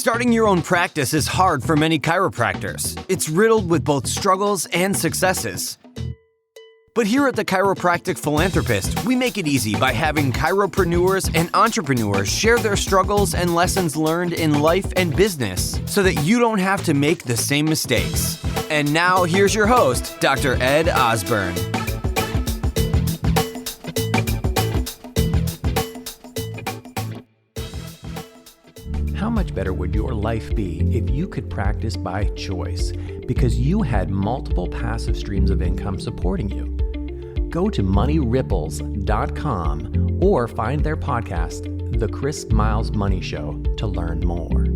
Starting your own practice is hard for many chiropractors. It's riddled with both struggles and successes. But here at the Chiropractic Philanthropist, we make it easy by having chiropreneurs and entrepreneurs share their struggles and lessons learned in life and business so that you don't have to make the same mistakes. And now here's your host, Dr. Ed Osborne. How much better would your life be if you could practice by choice because you had multiple passive streams of income supporting you? Go to moneyripples.com or find their podcast, The Chris Miles Money Show, to learn more.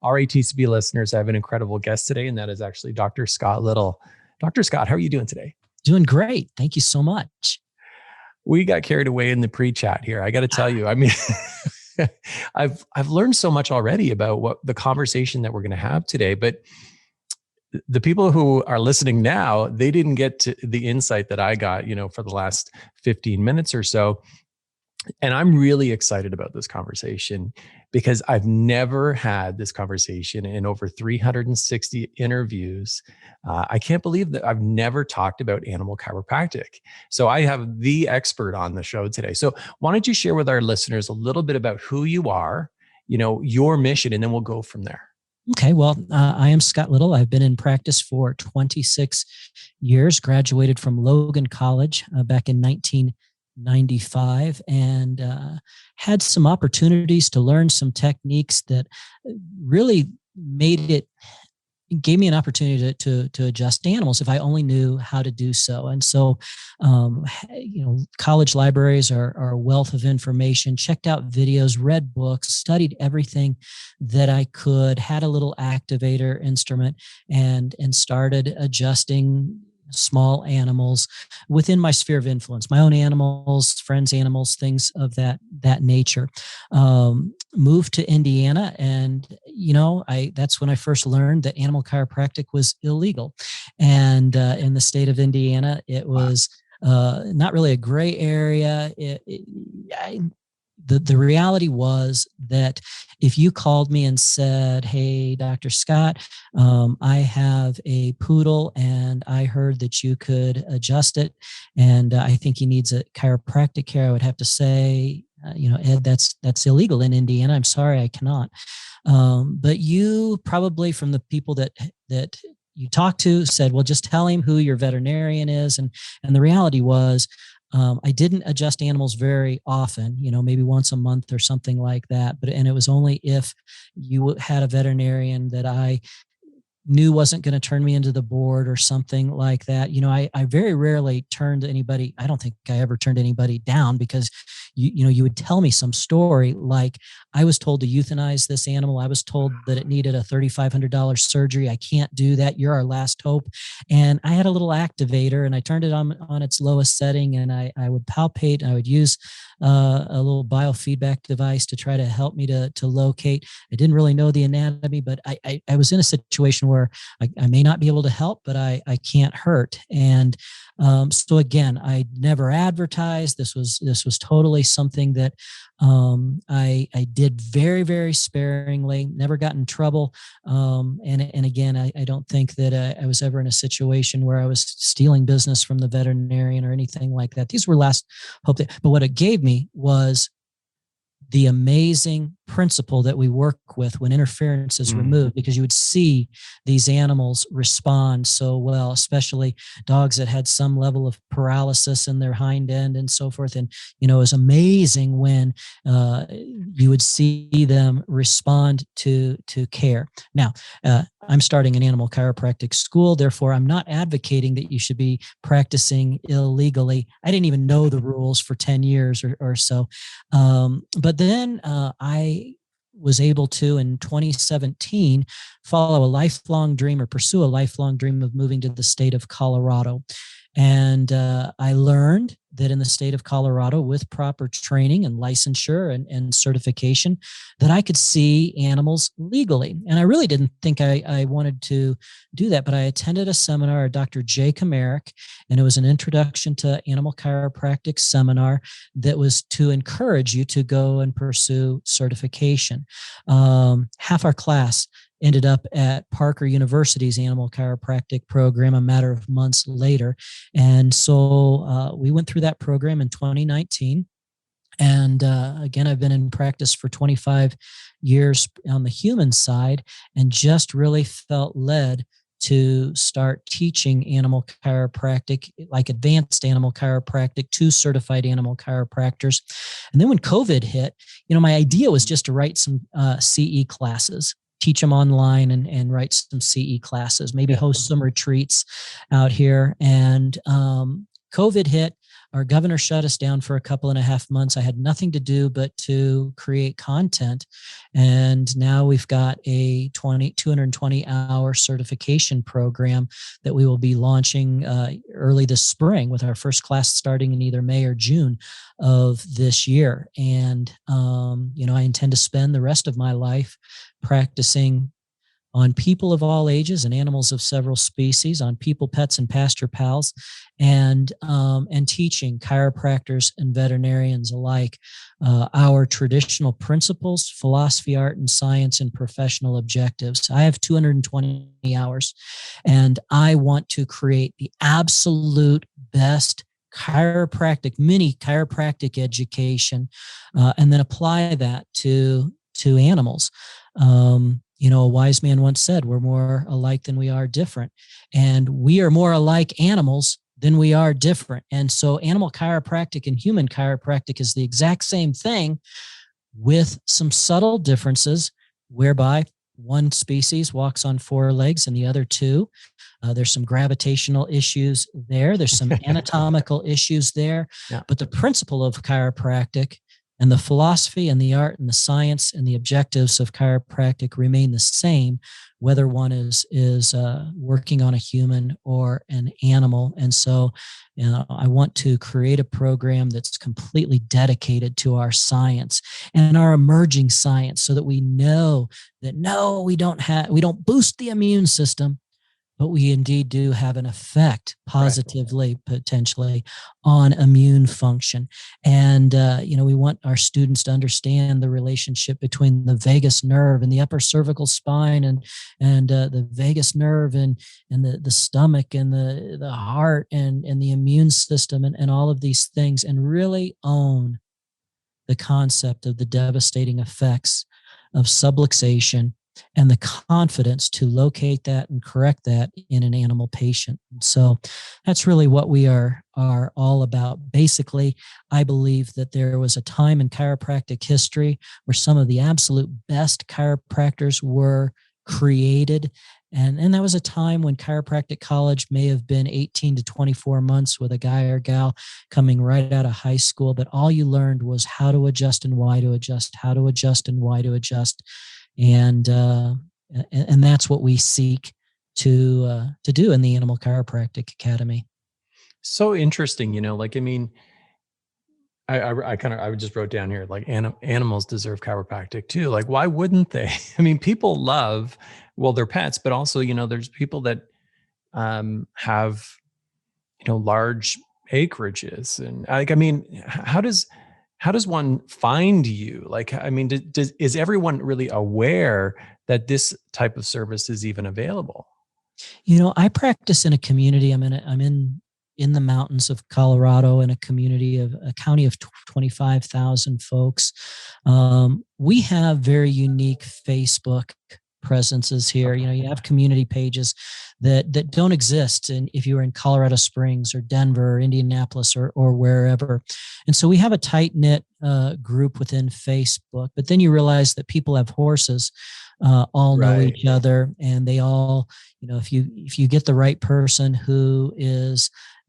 RATCB listeners, I have an incredible guest today, and that is actually Dr. Scott Little. Dr. Scott, how are you doing today? Doing great. Thank you so much. We got carried away in the pre-chat here. I got to tell you, I mean, I've learned so much already about what the conversation that we're going to have today, but the people who are listening now, they didn't get to the insight that I got, for the last 15 minutes or so. And I'm really excited about this conversation because I've never had this conversation in over 360 interviews. I can't believe that I've never talked about animal chiropractic. So I have the expert on the show today. So why don't you share with our listeners a little bit about who you are, your mission, and then we'll go from there. Okay, well, I am Scott Little. I've been in practice for 26 years, graduated from Logan College back in 1995, and had some opportunities to learn some techniques that really gave me an opportunity to adjust animals if I only knew how to do so. And so, college libraries are a wealth of information, checked out videos, read books, studied everything that I could, had a little activator instrument, and started adjusting small animals within my sphere of influence, my own animals, friends' animals, things of that nature. Moved to Indiana, and that's when I first learned that animal chiropractic was illegal. And in the state of Indiana, it was not really a gray area. The reality was that if you called me and said, "Hey, Dr. Scott, I have a poodle and I heard that you could adjust it, and I think he needs a chiropractic care," I would have to say, "Ed, that's illegal in Indiana. I'm sorry, I cannot." But you probably, from the people that you talked to, said, "Well, just tell him who your veterinarian is." And the reality was, I didn't adjust animals very often, maybe once a month or something like that. And it was only if you had a veterinarian that I knew wasn't going to turn me into the board or something like that. I very rarely turned anybody. I don't think I ever turned anybody down because you would tell me some story like, "I was told to euthanize this animal. I was told that it needed a $3,500 surgery. I can't do that. You're our last hope." And I had a little activator and I turned it on its lowest setting, and I would palpate, and I would use a little biofeedback device to try to help me to locate. I didn't really know the anatomy, but I was in a situation where I may not be able to help, but I can't hurt. And so again, I never advertised. This was totally something that I did very, very sparingly, never got in trouble. And again, I don't think that I was ever in a situation where I was stealing business from the veterinarian or anything like that. These were last hope. But what it gave me was the amazing principle that we work with when interference is removed, because you would see these animals respond so well, especially dogs that had some level of paralysis in their hind end and so forth. And, it was amazing when you would see them respond to care. Now, I'm starting an animal chiropractic school. Therefore, I'm not advocating that you should be practicing illegally. I didn't even know the rules for 10 years or so. But then I was able to, in 2017, follow a lifelong dream or pursue a lifelong dream of moving to the state of Colorado. And I learned that in the state of Colorado, with proper training and licensure and certification, that I could see animals legally. And I really didn't think I wanted to do that, but I attended a seminar, Dr. Jay Kamarick, and it was an introduction to animal chiropractic seminar that was to encourage you to go and pursue certification. Half our class ended up at Parker University's animal chiropractic program a matter of months later. And so we went through that program in 2019. And again, I've been in practice for 25 years on the human side, and just really felt led to start teaching animal chiropractic, like advanced animal chiropractic, to certified animal chiropractors. And then when COVID hit, my idea was just to write some CE classes, teach them online and write some CE classes, maybe host some retreats out here. And COVID hit. Our governor shut us down for a couple and a half months. I had nothing to do but to create content. And now we've got a 220-hour certification program that we will be launching early this spring, with our first class starting in either May or June of this year. And, I intend to spend the rest of my life practicing on people of all ages and animals of several species, on people, pets, and pasture pals, and teaching chiropractors and veterinarians alike our traditional principles, philosophy, art, and science, and professional objectives. I have 220 hours, and I want to create the absolute best mini chiropractic education, and then apply that to animals. A wise man once said, we're more alike than we are different. And we are more alike animals than we are different. And so animal chiropractic and human chiropractic is the exact same thing, with some subtle differences, whereby one species walks on 4 legs and the other 2. There's some gravitational issues there. There's some anatomical issues there. Yeah. But the principle of chiropractic and the philosophy and the art and the science and the objectives of chiropractic remain the same, whether one is working on a human or an animal. And so, I want to create a program that's completely dedicated to our science and our emerging science, so that we know that no, we don't boost the immune system, but we indeed do have an effect positively, potentially, on immune function. And, we want our students to understand the relationship between the vagus nerve and the upper cervical spine, and the vagus nerve and the stomach and the heart and the immune system, and all of these things, and really own the concept of the devastating effects of subluxation, and the confidence to locate that and correct that in an animal patient. So that's really what we are all about. Basically, I believe that there was a time in chiropractic history where some of the absolute best chiropractors were created. And that was a time when chiropractic college may have been 18 to 24 months with a guy or gal coming right out of high school, but all you learned was how to adjust and why to adjust, how to adjust and why to adjust. And that's what we seek to do in the Animal Chiropractic Academy. So interesting, I just wrote down here, like, animals deserve chiropractic too. Like, why wouldn't they? People love, their pets, but also, there's people that have, large acreages, and how does one find you? Like, is everyone really aware that this type of service is even available? I practice in a community. I'm in the mountains of Colorado, in a county of 25,000 folks. We have very unique Facebook presences here. You have community pages that don't exist if you were in Colorado Springs or Denver or Indianapolis or wherever. And so we have a tight-knit group within Facebook, but then you realize that people have horses, all know each other, and they all, if you get the right person who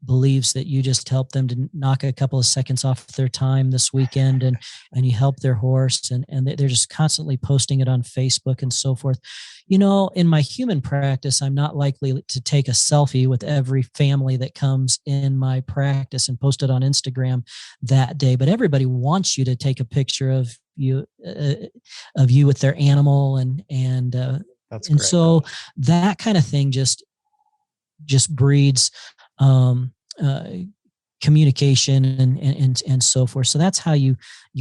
believes that you just help them to knock a couple of seconds off their time this weekend, and you help their horse, and they're just constantly posting it on Facebook and so forth. In my human practice, I'm not like likely to take a selfie with every family that comes in my practice and post it on Instagram that day. But everybody wants you to take a picture of you with their animal, That's and great. so that kind of thing just breeds um, uh, communication and so forth. So that's how you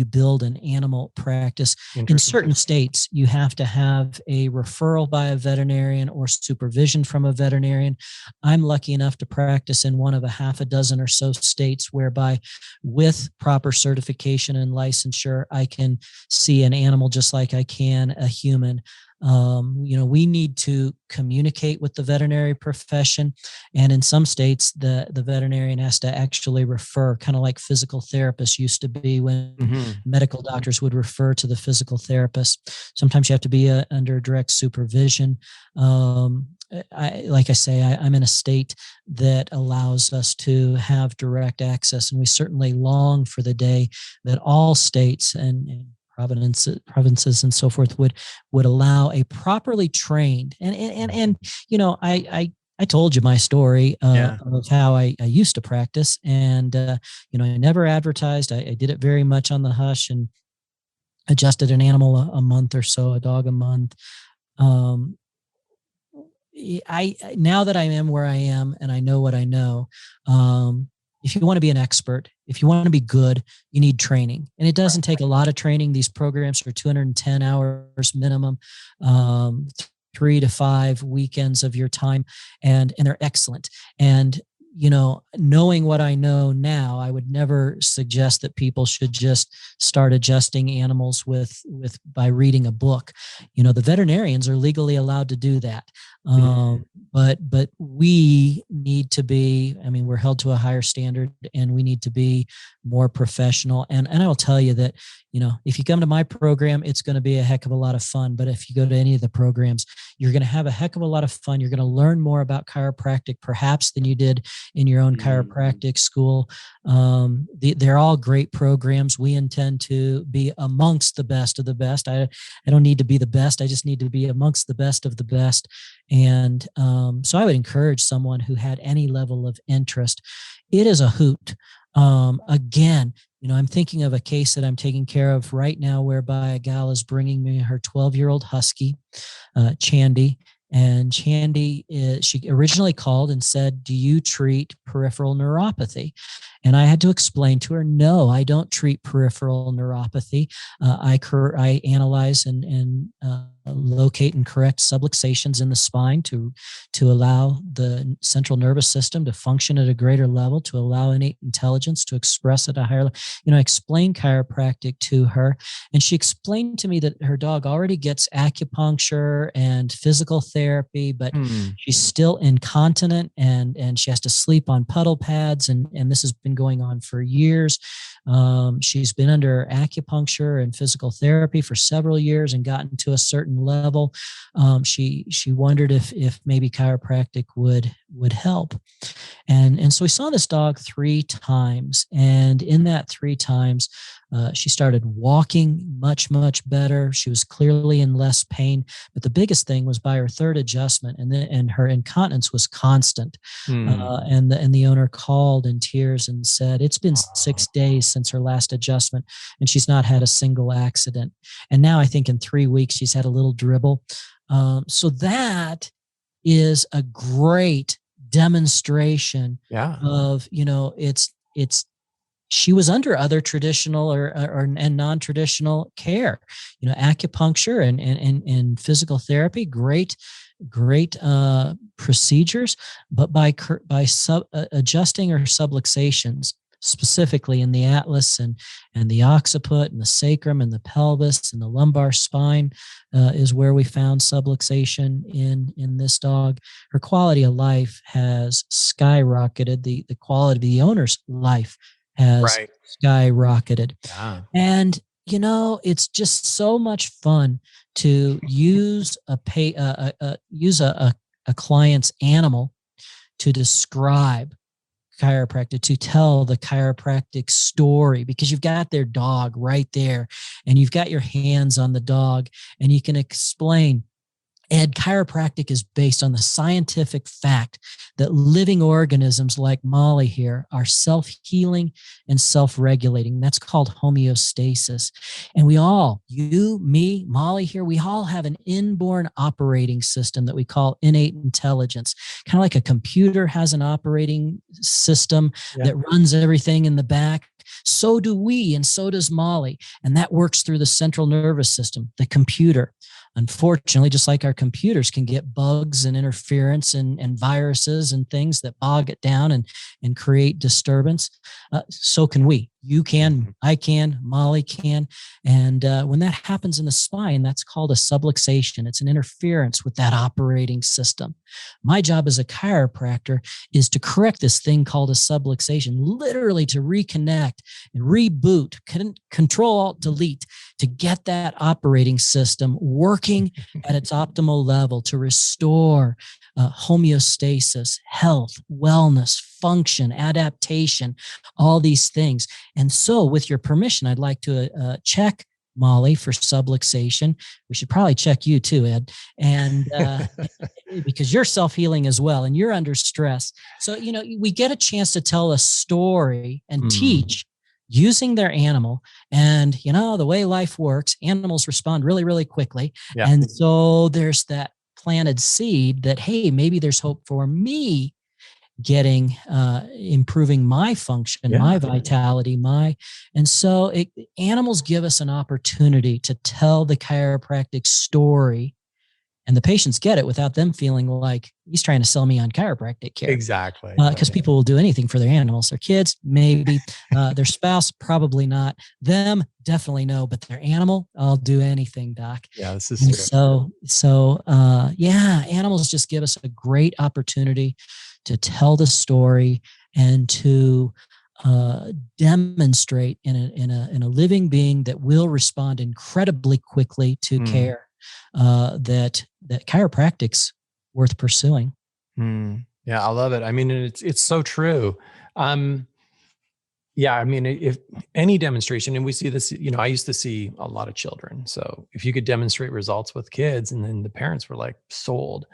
build an animal practice. In certain states, you have to have a referral by a veterinarian or supervision from a veterinarian. I'm lucky enough to practice in one of a half a dozen or so states whereby, with proper certification and licensure, I can see an animal just like I can a human. We need to communicate with the veterinary profession, and in some states the veterinarian has to actually refer, kind of like physical therapists used to be when medical doctors would refer to the physical therapist. Sometimes you have to be under direct supervision. Like I say, I'm in a state that allows us to have direct access, and we certainly long for the day that all states and provinces and so forth would allow a properly trained and I told you my story of how I used to practice, and I never advertised. I did it very much on the hush and adjusted an animal a month or so, a dog a month. I now that I am where I am and I know what I know, if you want to be an expert, if you want to be good, you need training. And it doesn't take a lot of training. These programs are 210 hours minimum, 3 to 5 weekends of your time, and they're excellent. And knowing what I know now, I would never suggest that people should just start adjusting animals by reading a book. The veterinarians are legally allowed to do that. But we need to be, we're held to a higher standard, and we need to be more professional. And I will tell you that, if you come to my program, it's going to be a heck of a lot of fun. But if you go to any of the programs, you're going to have a heck of a lot of fun. You're going to learn more about chiropractic perhaps than you did in your own chiropractic school. They're all great programs. We intend to be amongst the best of the best. I don't need to be the best. I just need to be amongst the best of the best. And so I would encourage someone who had any level of interest. It is a hoot. Again, I'm thinking of a case that I'm taking care of right now, whereby a gal is bringing me her 12-year-old husky, Chandy. And Chandy, she originally called and said, "Do you treat peripheral neuropathy?" And I had to explain to her, no, I don't treat peripheral neuropathy. I analyze and locate and correct subluxations in the spine to allow the central nervous system to function at a greater level, to allow innate intelligence to express at a higher level. I explained chiropractic to her, and she explained to me that her dog already gets acupuncture and physical therapy, but she's still incontinent, and she has to sleep on puddle pads, and this has been going on for years. She's been under acupuncture and physical therapy for several years and gotten to a certain level. She wondered if maybe chiropractic would help. And so we saw this dog 3 times. And in that 3 times, she started walking much, much better. She was clearly in less pain. But the biggest thing was by her 3rd adjustment, and her incontinence was constant. And the owner called in tears and said, it's been 6 days since her last adjustment, and she's not had a single accident. And now I think in 3 weeks, she's had a little dribble. So that is a great demonstration of, it's she was under other traditional and non-traditional care, acupuncture and physical therapy, great procedures, but by adjusting her subluxations, specifically in the atlas and the occiput and the sacrum and the pelvis and the lumbar spine, is where we found subluxation in this dog. Her quality of life has skyrocketed. The quality of the owner's life has skyrocketed. And it's just so much fun to use a client's animal to describe chiropractic, to tell the chiropractic story, because you've got their dog right there and you've got your hands on the dog and you can explain And chiropractic is based on the scientific fact that living organisms like Molly here are self-healing and self-regulating. That's called homeostasis. And we all, you, me, Molly here, we all have an inborn operating system that we call innate intelligence. Kind of like a computer has an operating system that runs everything in the back. So do we, and so does Molly. And that works through the central nervous system, the computer. Unfortunately, just like our computers can get bugs and interference and viruses and things that bog it down and create disturbance, so can we. You can, I can, Molly can. And when that happens in the spine, that's called a subluxation. It's an interference with that operating system. My job as a chiropractor is to correct this thing called a subluxation, literally to reconnect and reboot, control, alt, delete, to get that operating system working at its optimal level, to restore homeostasis, health, wellness, function, adaptation, all these things. And so, with your permission, I'd like to check Molly for subluxation. We should probably check you too, Ed, and because you're self-healing as well, and you're under stress. So, we get a chance to tell a story and teach using their animal. And, the way life works, animals respond really, really quickly. Yeah. And so there's that planted seed that, hey, maybe there's hope for me getting improving my function, my vitality, and so animals give us an opportunity to tell the chiropractic story, and the patients get it without them feeling like he's trying to sell me on chiropractic care. Exactly. Because people will do anything for their animals. Their kids, maybe. Their spouse, probably not. Them, definitely no. But their animal, I'll do anything, Doc. Yeah, this is true. So, animals just give us a great opportunity to tell the story and to demonstrate in a living being that will respond incredibly quickly to care. That chiropractic's worth pursuing. Yeah, I love it. I mean, it's so true. Yeah, I mean, if any demonstration, and we see this, I used to see a lot of children. So if you could demonstrate results with kids, and then the parents were like sold.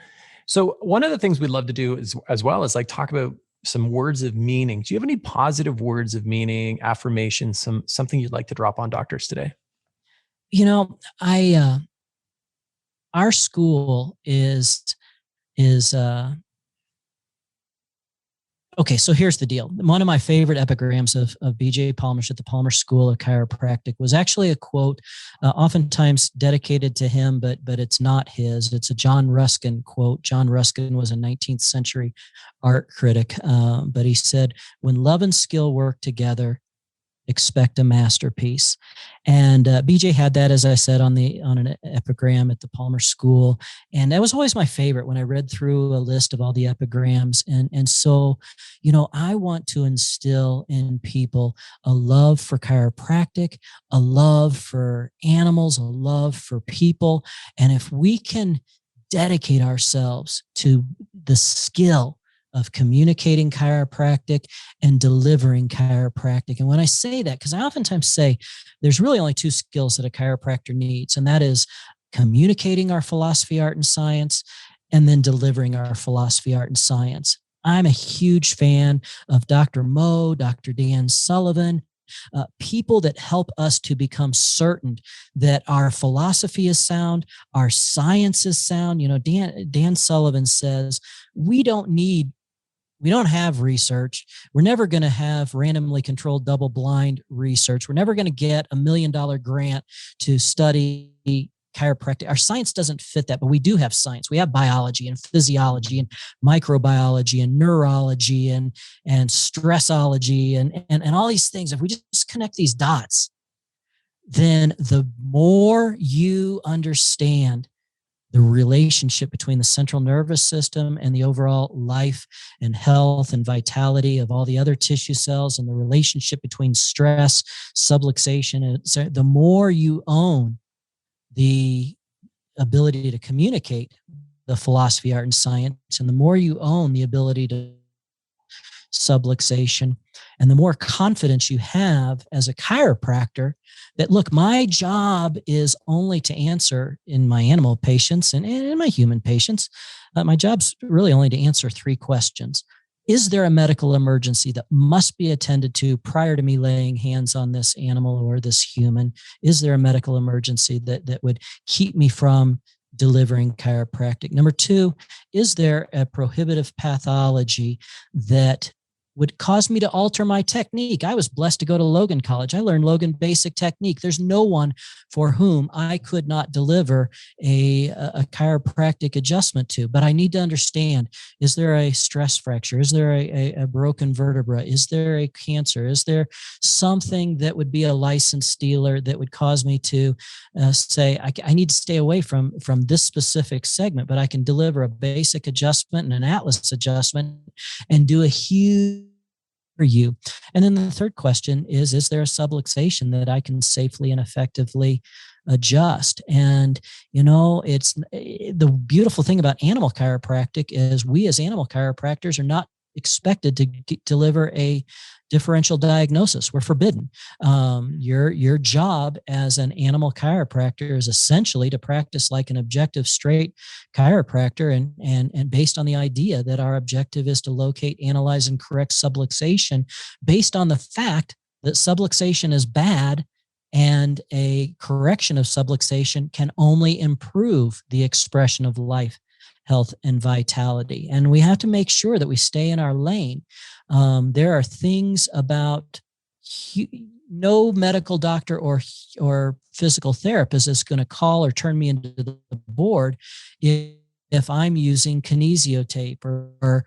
So one of the things we'd love to do is, as well, is like talk about some words of meaning. Do you have any positive words of meaning, affirmations, something you'd like to drop on doctors today? Our school is okay, so here's the deal. One of my favorite epigrams of B.J. Palmer at the Palmer School of Chiropractic was actually a quote, oftentimes dedicated to him, but it's not his. It's a John Ruskin quote. John Ruskin was a 19th century art critic, but he said, "When love and skill work together, expect a masterpiece." And BJ had that, as I said, on an epigram at the Palmer School, and that was always my favorite when I read through a list of all the epigrams. And so, I want to instill in people a love for chiropractic, a love for animals, a love for people, and if we can dedicate ourselves to the skill of communicating chiropractic and delivering chiropractic. And when I say that, because I oftentimes say there's really only two skills that a chiropractor needs, and that is communicating our philosophy, art, and science, and then delivering our philosophy, art, and science. I'm a huge fan of Dr. Mo, Dr. Dan Sullivan, people that help us to become certain that our philosophy is sound, our science is sound. Dan Sullivan says, we don't have research. We're never going to have randomly controlled double-blind research. We're never going to get $1 million grant to study chiropractic. Our science doesn't fit that, but we do have science. We have biology and physiology and microbiology and neurology and stressology and all these things. If we just connect these dots, then the more you understand the relationship between the central nervous system and the overall life and health and vitality of all the other tissue cells, and the relationship between stress, subluxation, the more you own the ability to communicate the philosophy, art, and science, and the more you own the ability to subluxation. And the more confidence you have as a chiropractor that, look, my job is only to answer in my animal patients and in my human patients, my job's really only to answer 3 questions. Is there a medical emergency that must be attended to prior to me laying hands on this animal or this human? Is there a medical emergency that would keep me from delivering chiropractic? Number 2, is there a prohibitive pathology that would cause me to alter my technique? I was blessed to go to Logan College. I learned Logan basic technique. There's no one for whom I could not deliver a chiropractic adjustment to, but I need to understand, is there a stress fracture? Is there a broken vertebra? Is there a cancer? Is there something that would be a licensed dealer that would cause me to say, I need to stay away from this specific segment, but I can deliver a basic adjustment and an atlas adjustment and do a huge for you. And then the third question is there a subluxation that I can safely and effectively adjust? And, it's the beautiful thing about animal chiropractic is we as animal chiropractors are not expected to deliver a differential diagnosis. We're forbidden. Your job as an animal chiropractor is essentially to practice like an objective, straight chiropractor, and based on the idea that our objective is to locate, analyze, and correct subluxation, based on the fact that subluxation is bad, and a correction of subluxation can only improve the expression of life, health, and vitality. And we have to make sure that we stay in our lane. There are things about no medical doctor or physical therapist is going to call or turn me into the board if I'm using kinesio tape or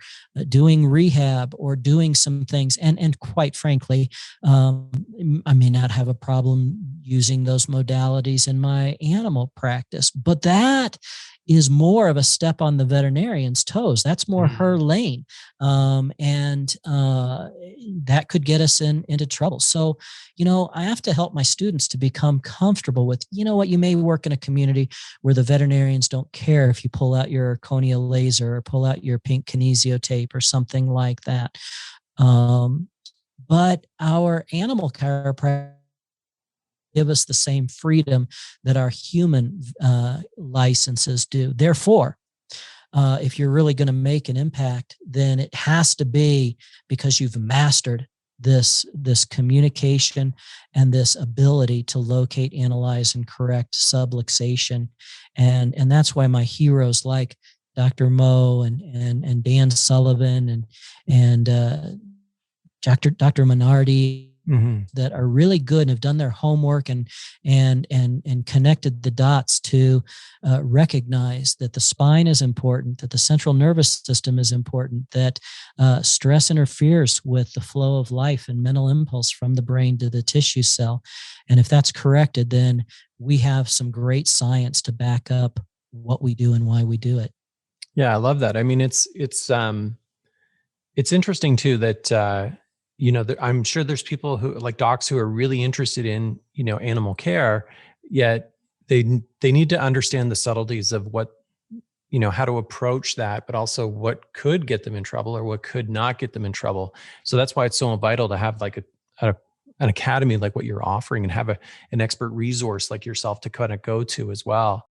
doing rehab or doing some things. And quite frankly, I may not have a problem using those modalities in my animal practice, but that is more of a step on the veterinarian's toes. That's more her lane. And that could get us into trouble. So, I have to help my students to become comfortable with, what, you may work in a community where the veterinarians don't care if you pull out your corneal laser or pull out your pink kinesio tape or something like that. But our animal chiropractic give us the same freedom that our human licenses do. Therefore, if you're really going to make an impact, then it has to be because you've mastered this communication and this ability to locate, analyze, and correct subluxation. And that's why my heroes like Dr. Moe and Dan Sullivan and Dr. Minardi, that are really good and have done their homework and connected the dots to recognize that the spine is important, that the central nervous system is important, that stress interferes with the flow of life and mental impulse from the brain to the tissue cell. And if that's corrected, then we have some great science to back up what we do and why we do it. Yeah, I love that. I mean, it's interesting too that I'm sure there's people who, like docs, who are really interested in, animal care, yet they need to understand the subtleties of what, how to approach that, but also what could get them in trouble or what could not get them in trouble. So that's why it's so vital to have like an academy like what you're offering and have an expert resource like yourself to kind of go to as well.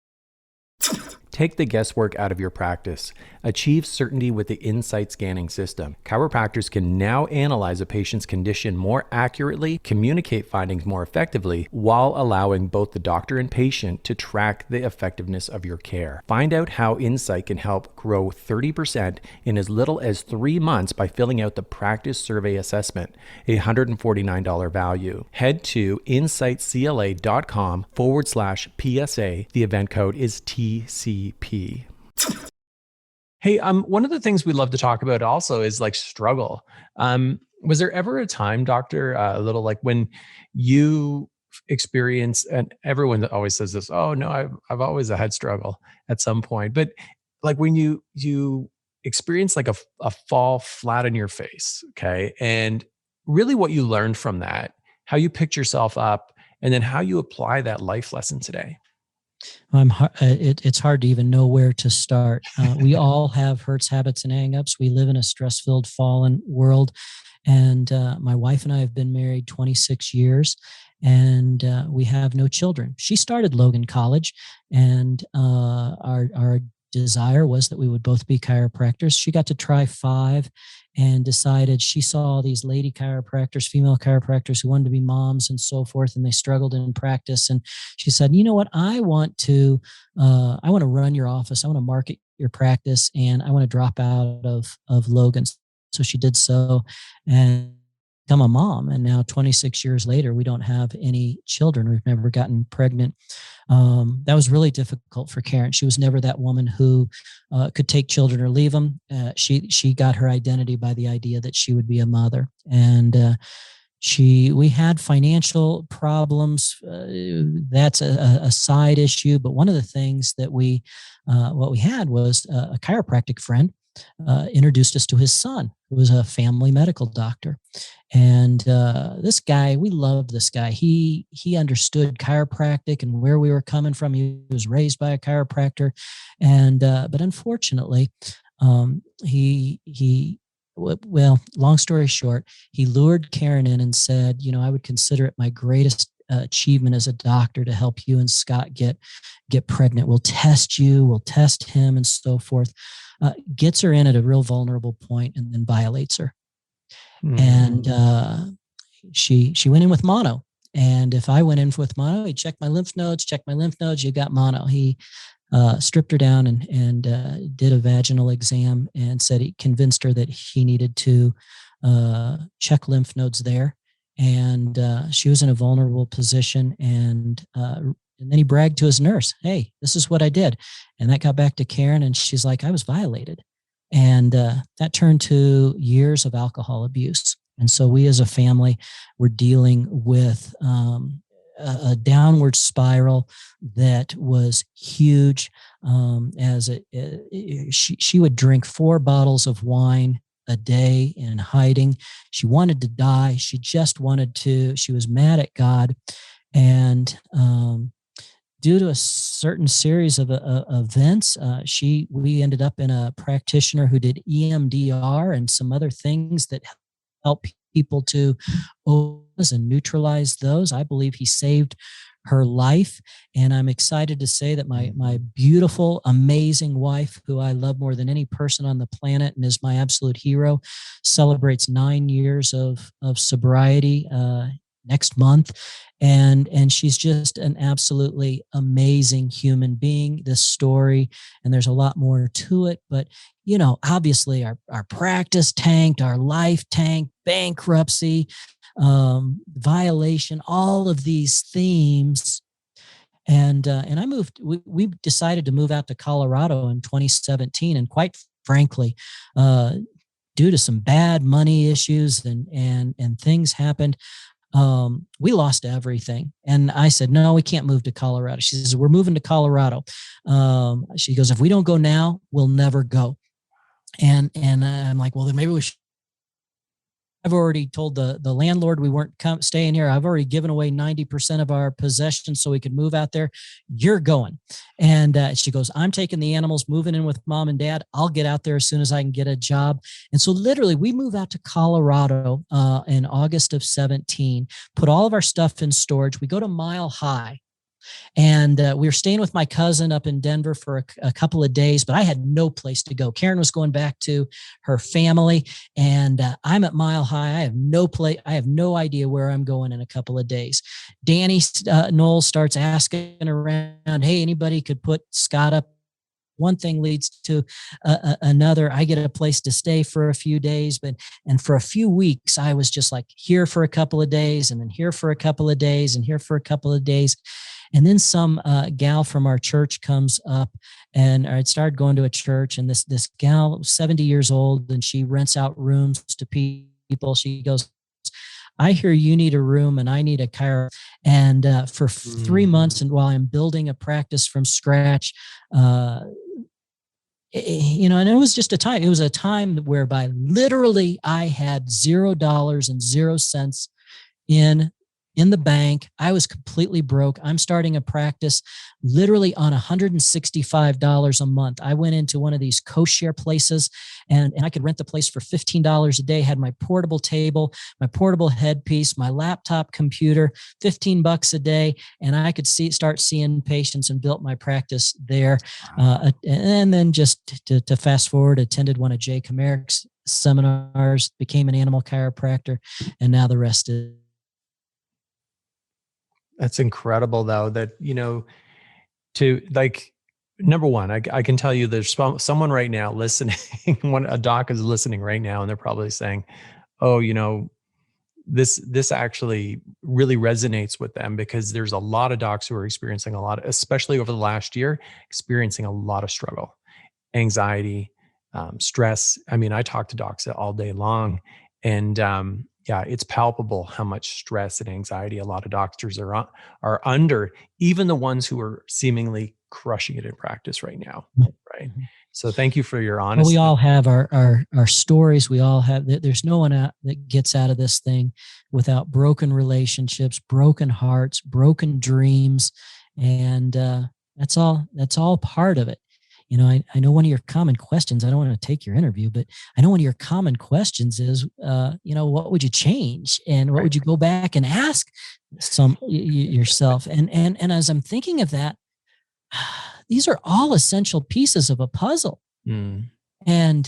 Take the guesswork out of your practice. Achieve certainty with the Insight scanning system. Chiropractors can now analyze a patient's condition more accurately, communicate findings more effectively, while allowing both the doctor and patient to track the effectiveness of your care. Find out how Insight can help grow 30% in as little as 3 months by filling out the practice survey assessment, a $149 value. Head to insightcla.com/PSA. The event code is TCP. Hey, one of the things we love to talk about also is like struggle. Was there ever a time, doctor, a little like when you experience, and everyone always says this, oh no, I've always had struggle at some point, but like when you experience like a fall flat on your face, okay, and really what you learned from that, how you picked yourself up, and then how you apply that life lesson today. It's hard to even know where to start. We all have hurts, habits, and hang-ups. We live in a stress-filled, fallen world. And my wife and I have been married 26 years, and we have no children. She started Logan College, and our desire was that we would both be chiropractors. She got to try 5 and decided she saw these lady chiropractors, female chiropractors who wanted to be moms and so forth, and they struggled in practice. And she said, you know what, I want to run your office. I want to market your practice, and I want to drop out of Logan. So she did so and become a mom. And now 26 years later, we don't have any children. We've never gotten pregnant. That was really difficult for Karen. She was never that woman who could take children or leave them. She got her identity by the idea that she would be a mother. And we had financial problems. That's a side issue. But one of the things that what we had was a chiropractic friend introduced us to his son, who was a family medical doctor. And this guy, we loved this guy. He understood chiropractic and where we were coming from. He was raised by a chiropractor, and but unfortunately, long story short, he lured Karen in and said, you know, I would consider it my greatest achievement as a doctor to help you and Scott get pregnant. We'll test you, we'll test him, and so forth. Gets her in at a real vulnerable point and then violates her. Mm-hmm. And she went in with mono. And if I went in with mono, he checked my lymph nodes, you got mono. He stripped her down and did a vaginal exam and said he convinced her that he needed to check lymph nodes there. And she was in a vulnerable position, and then he bragged to his nurse, hey, this is what I did. And that got back to Karen, and she's like, I was violated. And that turned to years of alcohol abuse. And so we as a family were dealing with a downward spiral that was huge. She would drink 4 bottles of wine a day in hiding. She wanted to die. She was mad at God. And due to a certain series of events, we ended up in a practitioner who did EMDR and some other things that help people to and neutralize those. I believe he saved her life. And I'm excited to say that my beautiful, amazing wife, who I love more than any person on the planet and is my absolute hero, celebrates 9 years of sobriety next month. And she's just an absolutely amazing human being. This story, and there's a lot more to it, but you know, obviously our practice tanked, our life tanked, bankruptcy, violation, all of these themes. And I moved, we decided to move out to Colorado in 2017. And quite frankly, due to some bad money issues and things happened, we lost everything. And I said, no, we can't move to Colorado. She says, we're moving to Colorado. She goes, if we don't go now, we'll never go. And I'm like, well, then maybe we should. I've already told the landlord we weren't staying here. I've already given away 90% of our possessions so we could move out there. You're going. And she goes, I'm taking the animals, moving in with mom and dad. I'll get out there as soon as I can get a job. And so literally we move out to Colorado in August of 17, put all of our stuff in storage. We go to Mile High. And we were staying with my cousin up in Denver for a couple of days, but I had no place to go. Karen was going back to her family, and I'm at Mile High. I have no place. I have no idea where I'm going in a couple of days. Danny Knowles starts asking around, hey, anybody could put Scott up. One thing leads to another. I get a place to stay for a few days, and for a few weeks, I was just like here for a couple of days, and then here for a couple of days, and here for a couple of days. And then some gal from our church comes up, and I'd started going to a church, and this gal, 70 years old, and she rents out rooms to people. She goes, I hear you need a room and I need a chiro. And for 3 months, and while I'm building a practice from scratch, and it was just a time. It was a time whereby literally I had $0 and 0 cents in in the bank. I was completely broke. I'm starting a practice literally on $165 a month. I went into one of these co-share places and I could rent the place for $15 a day, had my portable table, my portable headpiece, my laptop computer, $15 a day. And I could start seeing patients and built my practice there. And then just to fast forward, attended one of Jay Comerick's seminars, became an animal chiropractor, and now the rest is. That's incredible though, that, to like, number one, I can tell you there's someone right now listening, a doc is listening right now, and they're probably saying, oh, this actually really resonates with them, because there's a lot of docs who are experiencing a lot, especially over the last year, experiencing a lot of struggle, anxiety, stress. I mean, I talk to docs all day long, and yeah, it's palpable how much stress and anxiety a lot of doctors are under, even the ones who are seemingly crushing it in practice right now. Right. So thank you for your honesty. Well, we all have our stories. We all have, there's no one out that gets out of this thing without broken relationships, broken hearts, broken dreams. And that's all part of it. I know one of your common questions, I don't want to take your interview, but I know one of your common questions is, what would you change? And what would you go back and ask yourself? And as I'm thinking of that, these are all essential pieces of a puzzle. Mm. And,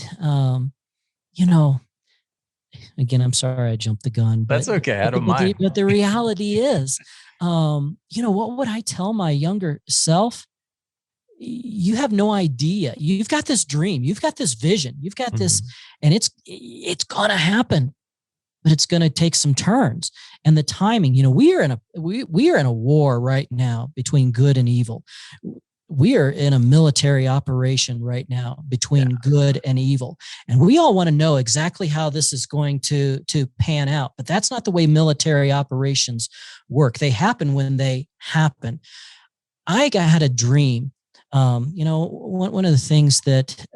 again, I'm sorry I jumped the gun. That's okay. I don't mind. But the reality is, what would I tell my younger self? You have no idea. You've got this dream. You've got this vision. You've got this, and it's going to happen, but it's going to take some turns. And the timing, we are in a war right now between good and evil. We are in a military operation right now between good and evil. And we all want to know exactly how this is going to pan out. But that's not the way military operations work. They happen when they happen. I had a dream. One of the things that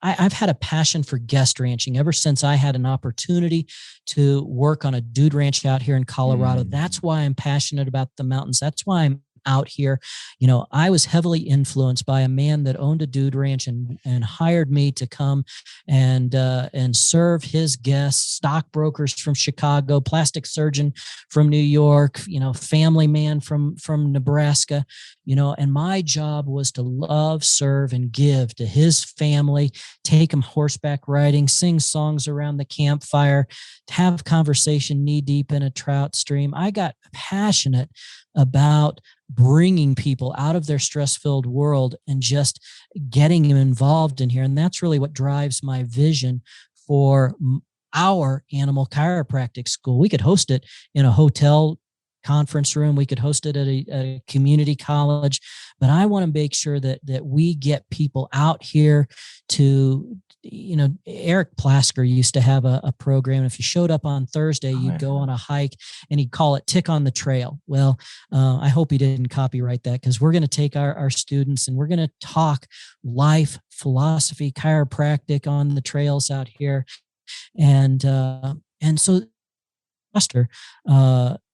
I've had a passion for guest ranching ever since I had an opportunity to work on a dude ranch out here in Colorado. That's why I'm passionate about the mountains. That's why I'm out here. I was heavily influenced by a man that owned a dude ranch and hired me to come and serve his guests, stockbrokers from Chicago, plastic surgeon from New York, family man from Nebraska, and my job was to love, serve, and give to his family, take him horseback riding, sing songs around the campfire, have conversation knee deep in a trout stream. I got passionate about bringing people out of their stress-filled world and just getting them involved in here. And that's really what drives my vision for our animal chiropractic school. We could host it in a hotel conference room. We could host it at a community college, but I want to make sure that we get people out here to, Eric Plasker used to have a program. If you showed up on Thursday, you'd go on a hike and he'd call it Tick on the Trail. Well, I hope he didn't copyright that, because we're going to take our students and we're going to talk life, philosophy, chiropractic on the trails out here. And so Plaster,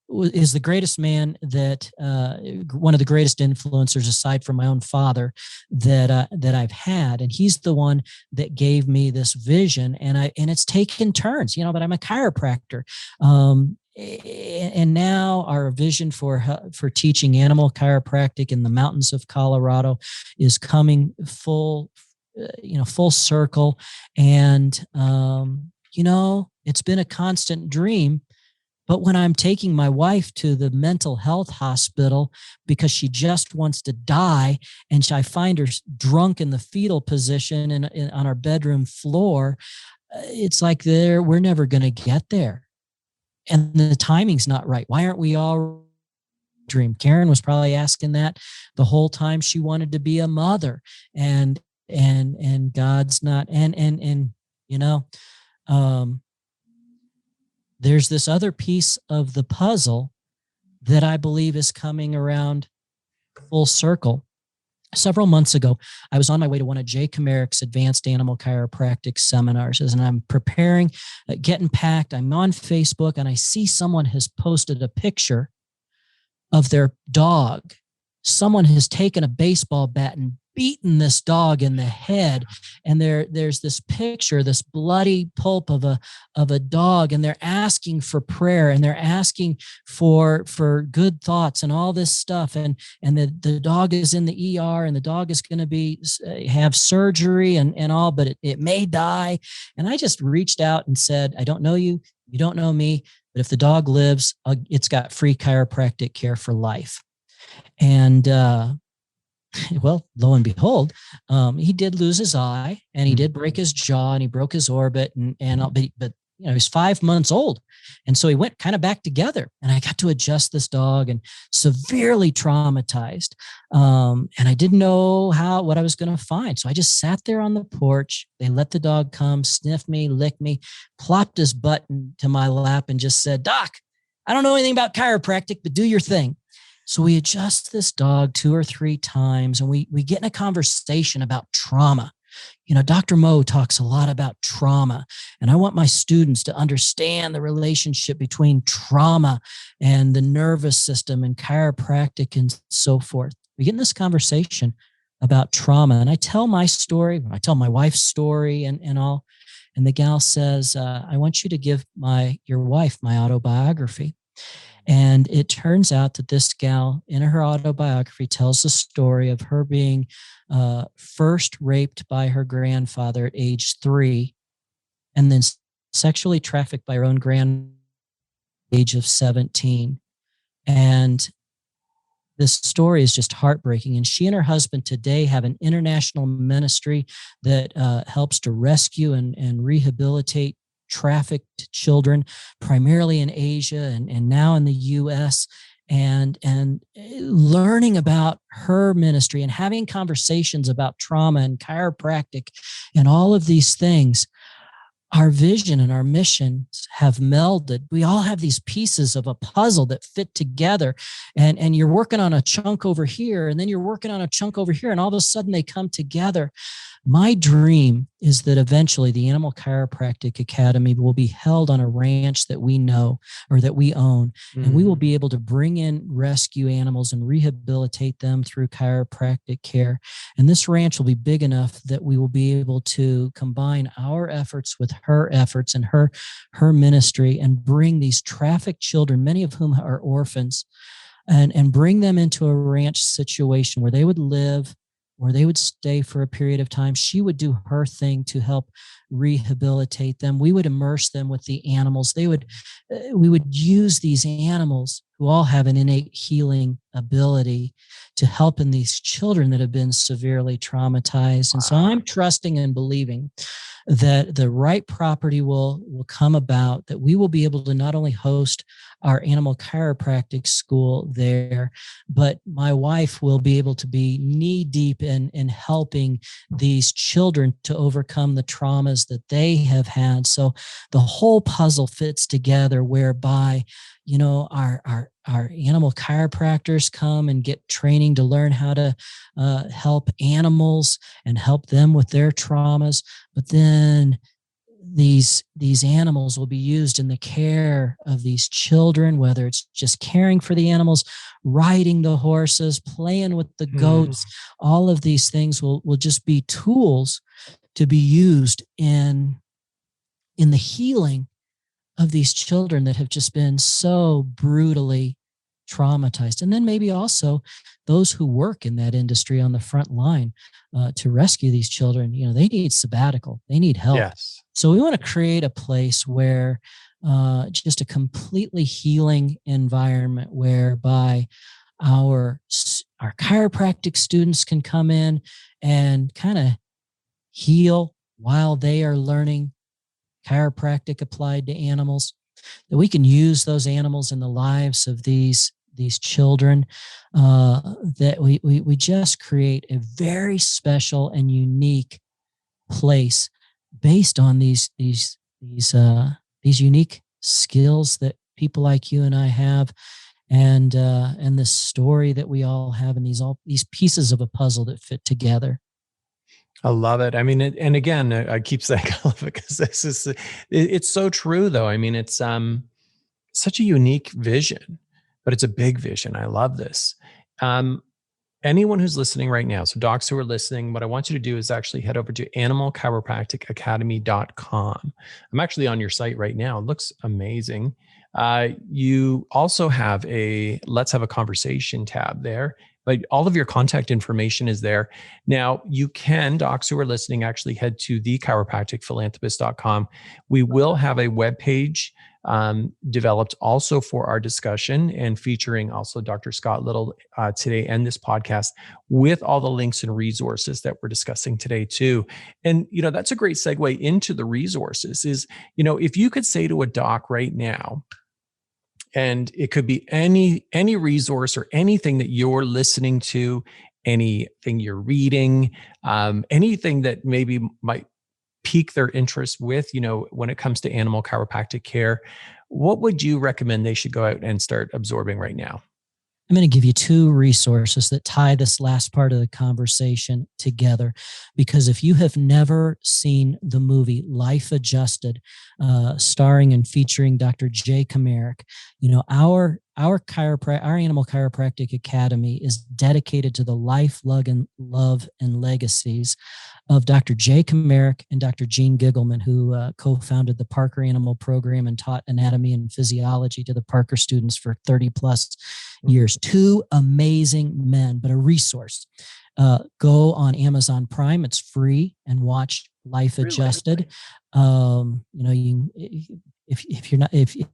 is the greatest man that one of the greatest influencers aside from my own father that I've had, and he's the one that gave me this vision, and it's taken turns, but I'm a chiropractor, and now our vision for teaching animal chiropractic in the mountains of Colorado is coming full circle, and it's been a constant dream. But when I'm taking my wife to the mental health hospital because she just wants to die, and I find her drunk in the fetal position on our bedroom floor, it's like we're never going to get there. And the timing's not right. Why aren't we all dream? Karen was probably asking that the whole time she wanted to be a mother, and God's not, there's this other piece of the puzzle that I believe is coming around full circle. several months ago, I was on my way to one of Jay Comerick's advanced animal chiropractic seminars, and I'm preparing, getting packed. I'm on Facebook, and I see someone has posted a picture of their dog. Someone has taken a baseball bat and beaten this dog in the head, and there's this picture, this bloody pulp of a dog, and they're asking for prayer, and they're asking for good thoughts and all this stuff, and the dog is in the ER, and the dog is going to be have surgery and all, but it may die. And I just reached out and said, I don't know you, you don't know me, but if the dog lives, it's got free chiropractic care for life. And well, lo and behold, he did lose his eye, and he did break his jaw, and he broke his orbit, but he was 5 months old, and so he went kind of back together. And I got to adjust this dog, and severely traumatized, and I didn't know what I was going to find. So I just sat there on the porch. They let the dog come, sniff me, lick me, plopped his butt into my lap, and just said, "Doc, I don't know anything about chiropractic, but do your thing." So we adjust this dog 2 or 3 times, and we get in a conversation about trauma. Dr. Mo talks a lot about trauma, and I want my students to understand the relationship between trauma and the nervous system and chiropractic and so forth. We get in this conversation about trauma, and I tell my story, I tell my wife's story and all, and the gal says, I want you to give your wife my autobiography. And it turns out that this gal in her autobiography tells the story of her being first raped by her grandfather at age 3, and then sexually trafficked by her own grandfather at the age of 17. And this story is just heartbreaking. And she and her husband today have an international ministry that helps to rescue and rehabilitate trafficked children, primarily in Asia and now in the US, and learning about her ministry and having conversations about trauma and chiropractic and all of these things. Our vision and our missions have melded. We all have these pieces of a puzzle that fit together, and you're working on a chunk over here, and then you're working on a chunk over here, and all of a sudden they come together. My dream is that eventually the Animal Chiropractic Academy will be held on a ranch that we know or that we own, and we will be able to bring in rescue animals and rehabilitate them through chiropractic care. And this ranch will be big enough that we will be able to combine our efforts with her efforts and her ministry, and bring these trafficked children, many of whom are orphans, and bring them into a ranch situation where they would live, where they would stay for a period of time. She would do her thing to help rehabilitate them. We would immerse them with the animals. We would use these animals, who all have an innate healing ability, to help in these children that have been severely traumatized. And so I'm trusting and believing that the right property will come about, that we will be able to not only host our animal chiropractic school there, but my wife will be able to be knee deep in helping these children to overcome the traumas that they have had. So the whole puzzle fits together, whereby our animal chiropractors come and get training to learn how to help animals and help them with their traumas. But then these animals will be used in the care of these children, whether it's just caring for the animals, riding the horses, playing with the goats. All of these things will just be tools to be used in the healing of these children that have just been so brutally traumatized. And then maybe also those who work in that industry on the front line to rescue these children, they need sabbatical, they need help. Yes. So we want to create a place where just a completely healing environment, whereby our chiropractic students can come in and kind of heal while they are learning chiropractic applied to animals, that we can use those animals in the lives of these children, that we just create a very special and unique place based on these unique skills that people like you and I have, and this story that we all have, and these pieces of a puzzle that fit together. I love it. I mean, and again, I keep saying I love it because it's so true though. I mean, it's such a unique vision, but it's a big vision. I love this. Um, Anyone who's listening right now, so docs who are listening, what I want you to do is actually head over to animalchiropracticacademy.com. I'm actually on your site right now. It looks amazing. You also have a Let's Have a Conversation tab there, but all of your contact information is there. Now, you can, docs who are listening, actually head to thechiropracticphilanthropist.com. We will have a webpage developed also for our discussion and featuring also Dr. Scott Little today and this podcast with all the links and resources that we're discussing today too. And, that's a great segue into the resources is, if you could say to a doc right now, and it could be any resource or anything that you're listening to, anything you're reading, anything that maybe might pique their interest with, when it comes to animal chiropractic care, what would you recommend they should go out and start absorbing right now? I'm going to give you two resources that tie this last part of the conversation together. Because if you have never seen the movie Life Adjusted, starring and featuring Dr. Jay Kamarick, our Animal Chiropractic Academy is dedicated to the life, love, and legacies of Dr. Jay Kamarick and Dr. Gene Giggleman, who co-founded the Parker Animal Program and taught anatomy and physiology to the Parker students for 30 plus years. Two amazing men, but a resource. Go on Amazon Prime. It's free, and watch Life Adjusted. If you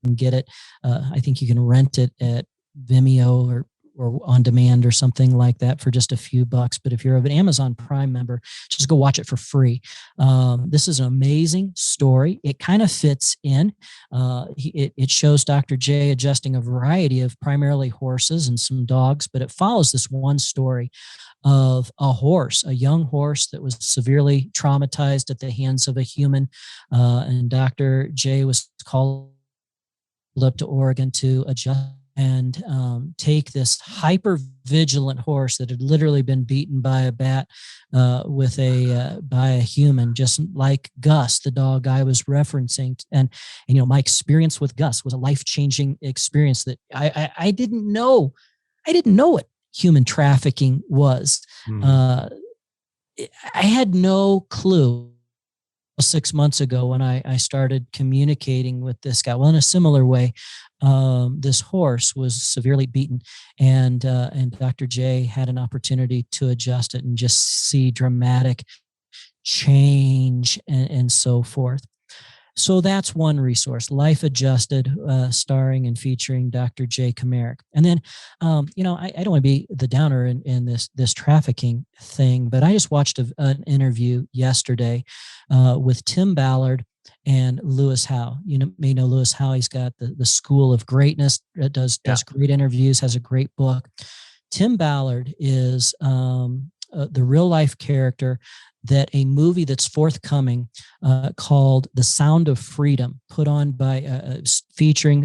can get it, I think you can rent it at Vimeo or on demand or something like that for just a few bucks. But if you're an Amazon Prime member, just go watch it for free. This is an amazing story. It kind of fits in. It shows Dr. J adjusting a variety of primarily horses and some dogs, but it follows this one story of a young horse that was severely traumatized at the hands of a human. And Dr. J was called up to Oregon to adjust and take this hyper vigilant horse that had literally been beaten by a bat by a human, just like Gus, the dog I was referencing. And my experience with Gus was a life-changing experience that I didn't know. I didn't know what human trafficking was. I had no clue 6 months ago when I started communicating with this guy. Well, in a similar way, this horse was severely beaten, and Dr. J had an opportunity to adjust it and just see dramatic change and so forth. So that's one resource, Life Adjusted, starring and featuring Dr. Jay Kamarick. And then, I don't want to be the downer in this trafficking thing, but I just watched an interview yesterday with Tim Ballard and Lewis Howe. You may know Lewis Howe. He's got the School of Greatness, does great interviews, has a great book. Tim Ballard is the real life character that a movie that's forthcoming called The Sound of Freedom, put on by starring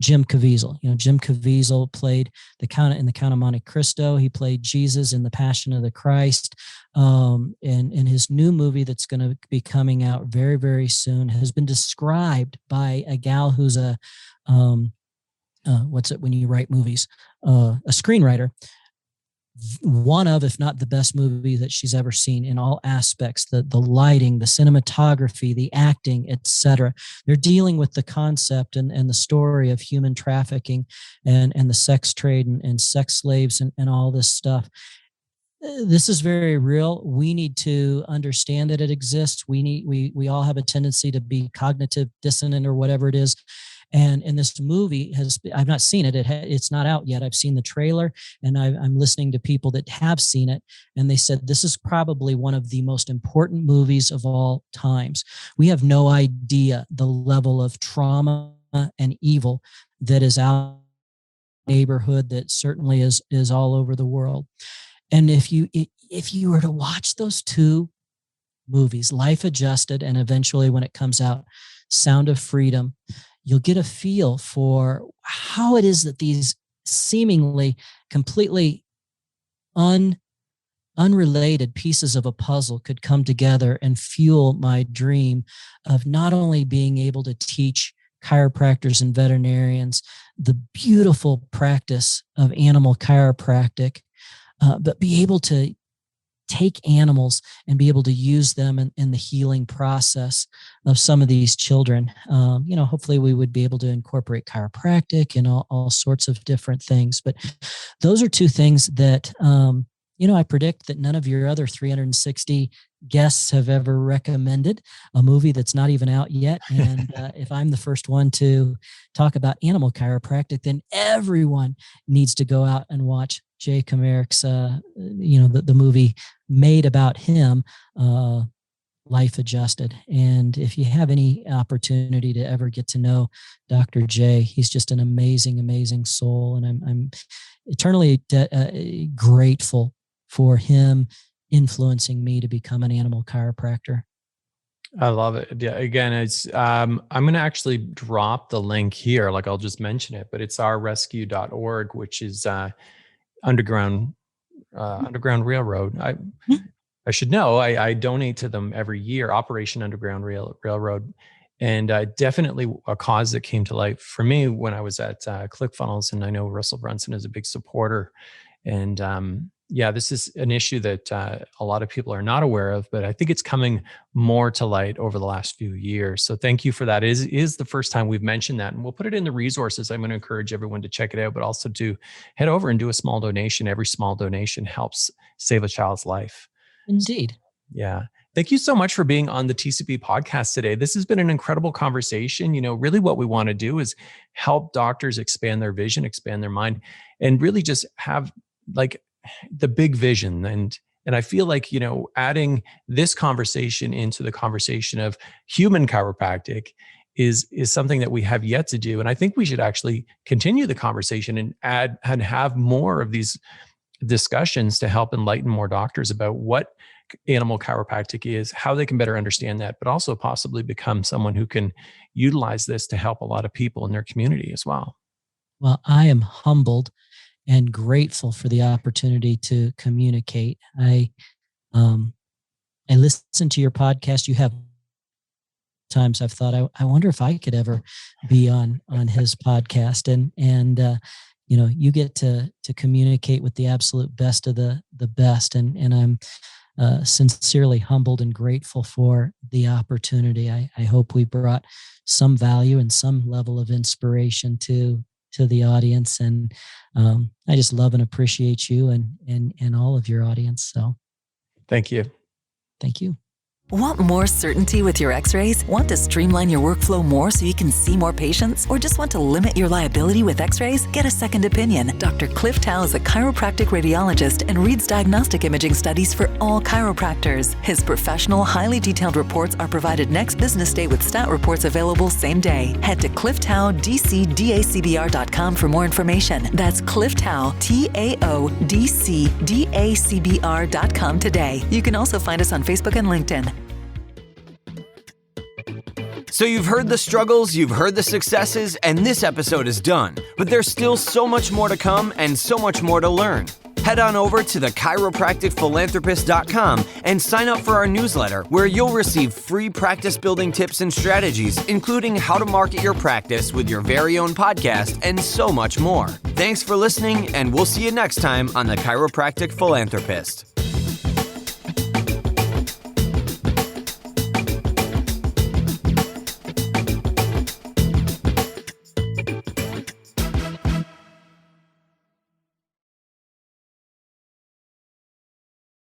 Jim Caviezel. Jim Caviezel played in the Count of Monte Cristo. He played Jesus in The Passion of the Christ. And his new movie that's going to be coming out very, very soon has been described by a gal who's what's it when you write movies? A screenwriter. One of, if not the best movie that she's ever seen in all aspects, the lighting, the cinematography, the acting, etc. They're dealing with the concept and the story of human trafficking and the sex trade and sex slaves and all this stuff. This is very real. We need to understand that it exists. We all have a tendency to be cognitive dissonant or whatever it is. And this movie I've not seen it. It's not out yet. I've seen the trailer, and I'm listening to people that have seen it, and they said this is probably one of the most important movies of all times. We have no idea the level of trauma and evil that is out in the neighborhood, that certainly is all over the world. And if you were to watch those two movies, Life Adjusted, and eventually when it comes out, Sound of Freedom, you'll get a feel for how it is that these seemingly completely unrelated pieces of a puzzle could come together and fuel my dream of not only being able to teach chiropractors and veterinarians the beautiful practice of animal chiropractic, but be able to take animals and be able to use them in the healing process of some of these children. Hopefully we would be able to incorporate chiropractic and all sorts of different things. But those are two things that, I predict that none of your other 360 guests have ever recommended, a movie that's not even out yet. And if I'm the first one to talk about animal chiropractic, then everyone needs to go out and watch Jay Comeric's, the movie made about him, Life Adjusted. And if you have any opportunity to ever get to know Dr. Jay, he's just an amazing, amazing soul. And I'm eternally grateful for him influencing me to become an animal chiropractor. I love it. Yeah. Again, it's I'm going to actually drop the link here. Like I'll just mention it, but it's ourrescue.org, which is Underground Railroad. I should know. I donate to them every year. Operation Underground Railroad, and definitely a cause that came to life for me when I was at ClickFunnels, and I know Russell Brunson is a big supporter. And this is an issue that a lot of people are not aware of, but I think it's coming more to light over the last few years. So thank you for that. It is the first time we've mentioned that, and we'll put it in the resources. I'm going to encourage everyone to check it out, but also to head over and do a small donation. Every small donation helps save a child's life. Indeed. Yeah. Thank you so much for being on the TCP podcast today. This has been an incredible conversation. Really what we want to do is help doctors expand their vision, expand their mind, and really just have like the big vision. And I feel like, adding this conversation into the conversation of human chiropractic is something that we have yet to do. And I think we should actually continue the conversation and add and have more of these discussions to help enlighten more doctors about what animal chiropractic is, how they can better understand that, but also possibly become someone who can utilize this to help a lot of people in their community as well. Well, I am humbled and grateful for the opportunity to communicate. I listen to your podcast. You have times I've thought, I wonder if I could ever be on his podcast, and you get to communicate with the absolute best of the best. And I'm sincerely humbled and grateful for the opportunity. I hope we brought some value and some level of inspiration to the audience. And I just love and appreciate you and all of your audience. So thank you. Thank you. Want more certainty with your x-rays? Want to streamline your workflow more so you can see more patients? Or just want to limit your liability with x-rays? Get a second opinion. Dr. Cliff Tao is a chiropractic radiologist and reads diagnostic imaging studies for all chiropractors. His professional, highly detailed reports are provided next business day with stat reports available same day. Head to clifftaodcdacbr.com for more information. That's clifftaodcdacbr.com today. You can also find us on Facebook and LinkedIn. So you've heard the struggles, you've heard the successes, and this episode is done. But there's still so much more to come and so much more to learn. Head on over to the chiropracticphilanthropist.com and sign up for our newsletter, where you'll receive free practice building tips and strategies, including how to market your practice with your very own podcast and so much more. Thanks for listening, and we'll see you next time on the Chiropractic Philanthropist.